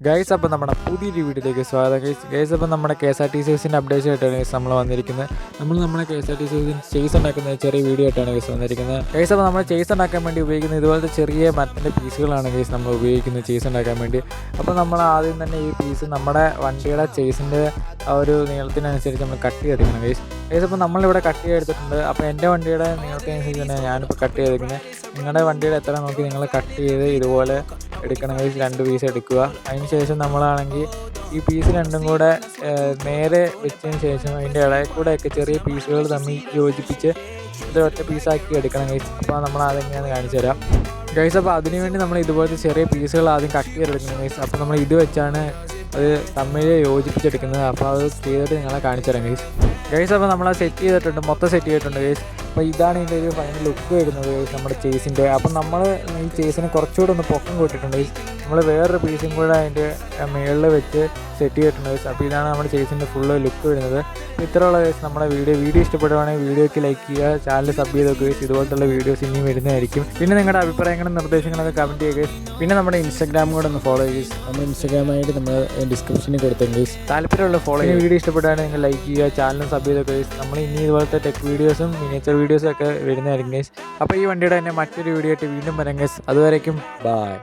Guys, അപ്പോൾ നമ്മുടെ പുതിയൊരു വീഡിയോയിലേക്ക് സ്വാഗതം. ഗൈസ് അപ്പോൾ നമ്മുടെ KSRTC ബസ്സിൻ്റെ അപ്ഡേഷൻ ആയിട്ടാണ് ഗൈസ് നമ്മൾ വന്നിരിക്കുന്നത്. നമ്മുടെ KSRTC ബസ്സിന് ചേസ് ഉണ്ടാക്കുന്ന ചെറിയ വീഡിയോ ആയിട്ടാണ് ഗൈസ് വന്നിരിക്കുന്നത്. ഗൈസ് അപ്പോൾ നമ്മൾ ചേസ് ഉണ്ടാക്കാൻ വേണ്ടി ഉപയോഗിക്കുന്ന ഇതുപോലത്തെ ചെറിയ മരത്തിൻ്റെ പീസുകളാണ് ഗൈസ് നമ്മൾ ഉപയോഗിക്കുന്നത് ചേസ് ഉണ്ടാക്കാൻ വേണ്ടി. അപ്പോൾ നമ്മൾ ആദ്യം തന്നെ ഈ പീസ് നമ്മുടെ വണ്ടിയുടെ ചേസിൻ്റെ ആ ഒരു നീളത്തിനനുസരിച്ച് നമ്മൾ കട്ട് ചെയ്തെടുക്കണം ഗൈസ്. അപ്പോൾ നമ്മളിവിടെ കട്ട് ചെയ്തെടുത്തിട്ടുണ്ട്. അപ്പോൾ എൻ്റെ വണ്ടിയുടെ നീളത്തിനനുസരിച്ച് തന്നെ ഞാനിപ്പോൾ കട്ട് ചെയ്തെടുക്കുന്നത്. നിങ്ങളുടെ വണ്ടിയുടെ എത്ര നോക്കി നിങ്ങൾ കട്ട് ചെയ്ത് ഇതുപോലെ എടുക്കണം ഗൈസ്. 2 പീസ് എടുക്കുക. അതിന് ശേഷം നമ്മളാണെങ്കിൽ ഈ പീസ് രണ്ടും കൂടെ നേരെ വെച്ചതിന് ശേഷം അതിൻ്റെ ഇടയിൽ കൂടെയൊക്കെ ചെറിയ പീസുകൾ തമ്മിൽ യോജിപ്പിച്ച് ഇത് ഒറ്റ പീസാക്കി എടുക്കണം ഗൈസ്. അപ്പോൾ നമ്മൾ അതെങ്ങനെയാണെന്ന് കാണിച്ചു തരാം ഗൈസ്. അപ്പോൾ അതിനുവേണ്ടി നമ്മൾ ഇതുപോലത്തെ ചെറിയ പീസുകൾ ആദ്യം കട്ട് ചെയ്തെടുക്കണം ഗൈസ്. അപ്പോൾ നമ്മൾ ഇത് വെച്ചാണ് അത് തമ്മിൽ യോജിപ്പിച്ചെടുക്കുന്നത്. അപ്പോൾ അത് ചെയ്തിട്ട് നിങ്ങളെ കാണിച്ചു തരാം ഗൈസ്. അപ്പോൾ നമ്മൾ സെറ്റ് ചെയ്തിട്ടുണ്ട്, മൊത്തം സെറ്റ് ചെയ്തിട്ടുണ്ട് ഗൈസ്. അപ്പോൾ ഇതാണ് ഇതിൻ്റെ ഒരു ഫൈനൽ ലുക്ക് വരുന്നത് ഗൈസ് നമ്മുടെ ചേസിൻ്റെ. അപ്പം നമ്മൾ ഈ ചേസിന് കുറച്ചുകൂടെ ഒന്ന് പൊക്കം കൂട്ടിയിട്ടുണ്ട് ഗൈസ്. നമ്മൾ വേറൊരു പീസും കൂടെ അതിൻ്റെ മുകളിൽ വെച്ച് സെറ്റ് ചെയ്തിട്ടുണ്ട് ഗൈസ്. അപ്പോൾ ഇതാണ് നമ്മുടെ ചേസിൻ്റെ ഫുള്ള് ലുക്ക് വരുന്നത്. അപ്പോൾ ഇത്രയുള്ള ഗൈസ് നമ്മുടെ വീഡിയോ ഇഷ്ടപ്പെടുവാണെങ്കിൽ വീഡിയോയ്ക്ക് ലൈക്ക് ചെയ്യുക, ചാനൽ സബ് ചെയ്ത് വെക്കുക ഗൈസ്. ഇതുപോലത്തുള്ള വീഡിയോസ് ഇനിയും വരുന്നതായിരിക്കും. പിന്നെ നിങ്ങളുടെ അഭിപ്രായങ്ങളും നിർദ്ദേശങ്ങളൊക്കെ കമൻറ്റ് ചെയ്യുക ഗൈസ്. പിന്നെ നമ്മുടെ ഇൻസ്റ്റാഗ്രാം കൂടെ ഒന്ന് ഫോളോ ചെയ്യുക ഗൈസ്. നമ്മുടെ ഇൻസ്റ്റാഗ്രാമായിട്ട് നമ്മൾ ഡിസ്ക്രിപ്ഷനിൽ കൊടുത്തേക്കും ഗൈസ്. താല്പര്യമുള്ള ഫോളോ ചെയ്യുക. വീഡിയോ ഇഷ്ടപ്പെടുകയാണെങ്കിൽ നിങ്ങൾ ലൈക്ക് ചെയ്യുക, ചാനലും സബ് ചെയ്ത് വെക്കുക ഗൈസ്. നമ്മൾ ഇനി ഇതുപോലത്തെ ടെക് വീഡിയോസും മിനിയേച്ചർ വീഡിയോസും ഒക്കെ വരുന്നതായിരിക്കും ഗൈസ്. അപ്പോൾ ഈ വണ്ടിയുടെ തന്നെ മറ്റൊരു വീഡിയോ ആയിട്ട് വീണ്ടും വരാം ഗൈസ്. അതുവരേക്കും ബൈ.